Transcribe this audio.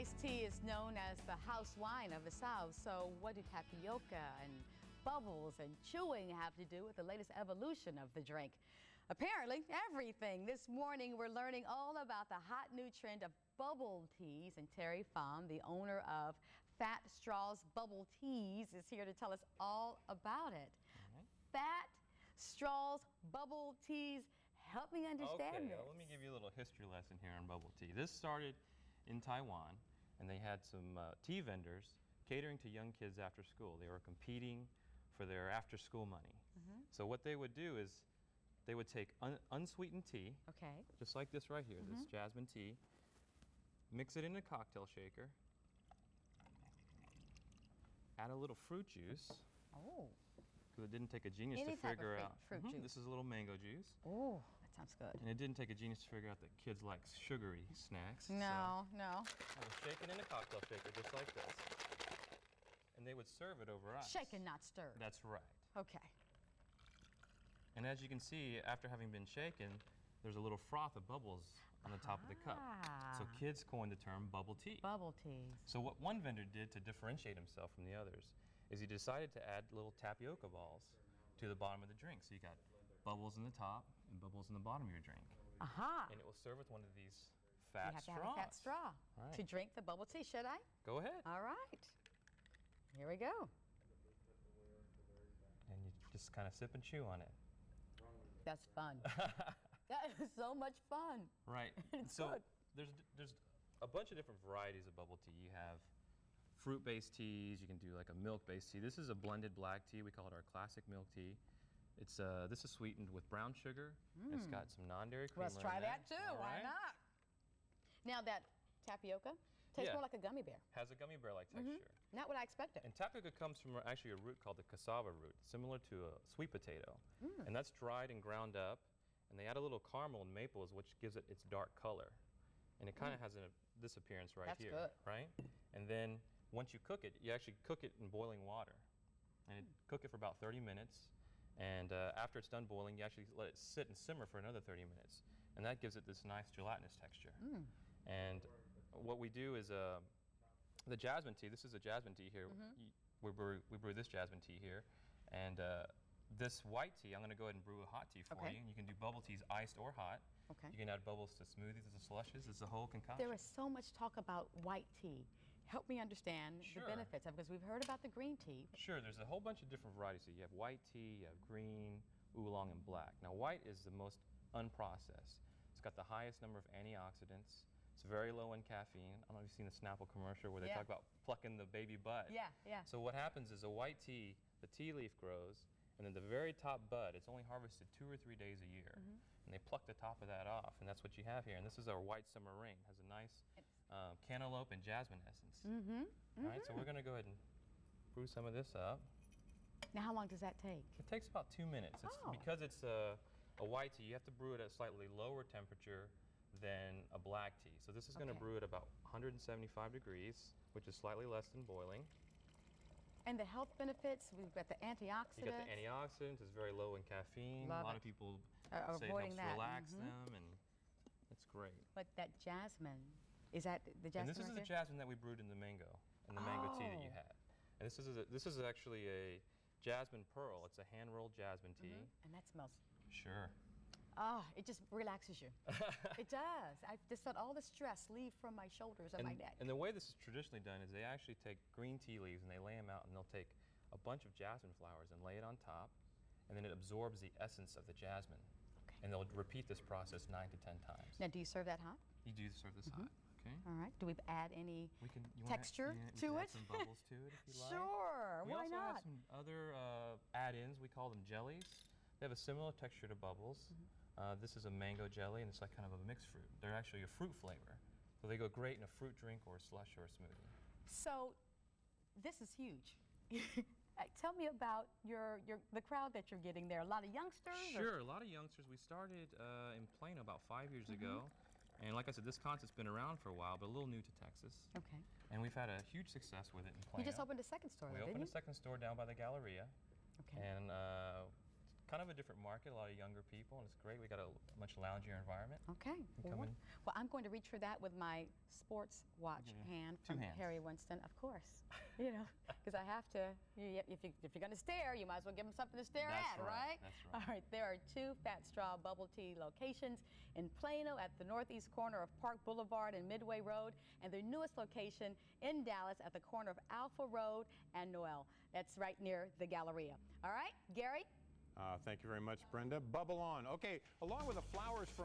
Fruit-based tea is known as the house wine of the South. So what do tapioca and bubbles and chewing have to do with the latest evolution of the drink? Apparently everything. This morning we're learning all about the hot new trend of bubble teas, and Terry Pham, the owner of Fat Straws Bubble Teas, is here to tell us all about it. Fat Straws Bubble Teas. Help me understand this. Well, let me give you a little history lesson here on bubble tea. This started in Taiwan, and they had some tea vendors catering to young kids after school. They were competing for their after-school money. So what they would do is they would take unsweetened tea, just like this right here, this jasmine tea, mix it in a cocktail shaker, add a little fruit juice. Because it didn't take a genius to figure out. Fruit juice. This is a little mango juice. Oh, that sounds good. And it didn't take a genius to figure out that kids like sugary snacks. No, so no. I would shake it in a cocktail shaker just like this. And they would serve it over ice. Shaken, not stirred. That's right. Okay. And as you can see, after having been shaken, there's a little froth of bubbles on the top of the cup. So kids coined the term bubble tea. Bubble teas. So what one vendor did to differentiate himself from the others is he decided to add little tapioca balls to the bottom of the drink. So you got bubbles in the top and bubbles in the bottom of your drink. And it will serve with one of these fat straws. You have to have a fat straw to drink the bubble tea, should I? Go ahead. All right. Here we go. And you just kind of sip and chew on it. That's fun. That is so much fun. Right. So there's a bunch of different varieties of bubble tea. You have fruit-based teas. You can do like a milk-based tea. This is a blended black tea. We call it our classic milk tea. It's this is sweetened with brown sugar. It's got some non-dairy creamer. Let's try that too. All Why not? Now that tapioca tastes more like a gummy bear. Has a gummy bear-like texture. Not what I expected. And tapioca comes from actually a root called the cassava root, similar to a sweet potato. And that's dried and ground up. And they add a little caramel and maple, which gives it its dark color. And it kind of has this appearance right here. That's good. Right? And then once you cook it, you actually cook it in boiling water. And cook it for about 30 minutes. And after it's done boiling, you actually let it sit and simmer for another 30 minutes. And that gives it this nice gelatinous texture. And what we do is the jasmine tea, this is a jasmine tea here. We brew this jasmine tea here. And this white tea, I'm going to go ahead and brew a hot tea for you. And you can do bubble teas iced or hot. You can add bubbles to smoothies, to slushes. It's a whole concoction. There is so much talk about white tea. Help me understand the benefits of it, because we've heard about the green tea. Sure, there's a whole bunch of different varieties. So you have white tea, you have green, oolong, and black. Now white is the most unprocessed. It's got the highest number of antioxidants. It's very low in caffeine. I don't know if you've seen the Snapple commercial where they talk about plucking the baby bud. So what happens is a white tea, the tea leaf grows, and then the very top bud, it's only harvested 2 or 3 days a year. And they pluck the top of that off, and that's what you have here. And this is our white summer rain. It has a nice cantaloupe and jasmine essence. All right, so we're going to go ahead and brew some of this up. Now how long does that take? It takes about 2 minutes. Because it's a white tea, you have to brew it at a slightly lower temperature than a black tea. So this is going to brew at about 175 degrees, which is slightly less than boiling. And the health benefits, we've got the antioxidants. You got the antioxidants, it's very low in caffeine. A lot of people say it helps relax them, and it's great. But that jasmine, is that the jasmine? And this is the jasmine that we brewed in the mango tea that you had. And this is actually a jasmine pearl. It's a hand-rolled jasmine tea. And that smells. Sure. It just relaxes you. It does. I just felt all the stress leave from my shoulders and my neck. And the way this is traditionally done is they actually take green tea leaves and they lay them out, and they'll take a bunch of jasmine flowers and lay it on top, and then it absorbs the essence of the jasmine. And they'll repeat this process 9 to 10 times. Now, do you serve that hot? You do serve this hot. All right. Do we add any texture to it? Add some bubbles to it if you like. Sure. Why not? We also have some other add-ins. We call them jellies. They have a similar texture to bubbles. This is a mango jelly, and it's like kind of a mixed fruit. They're actually a fruit flavor. So they go great in a fruit drink or a slush or a smoothie. So this is huge. Tell me about the crowd that you're getting there. A lot of youngsters? Sure, a lot of youngsters. We started in Plano about 5 years ago. And like I said, this concept's been around for a while, but a little new to Texas. And we've had a huge success with it in Plano. You just opened a second store, We opened a second store down by the Galleria. And kind of a different market, a lot of younger people, and it's great. We got a much loungier environment. Okay. Come in. Well, I'm going to reach for that with my sports watch hand Two from hands. Harry Winston, of course. You know, because I have to. If you're going to stare, you might as well give them something to stare That's at, right? That's right. All right. There are 2 Fat Straw bubble tea locations in Plano at the northeast corner of Park Boulevard and Midway Road, and their newest location in Dallas at the corner of Alpha Road and Noel. That's right near the Galleria. All right, Gary? Thank you very much, Brenda. Bubble on. Okay, along with the flowers from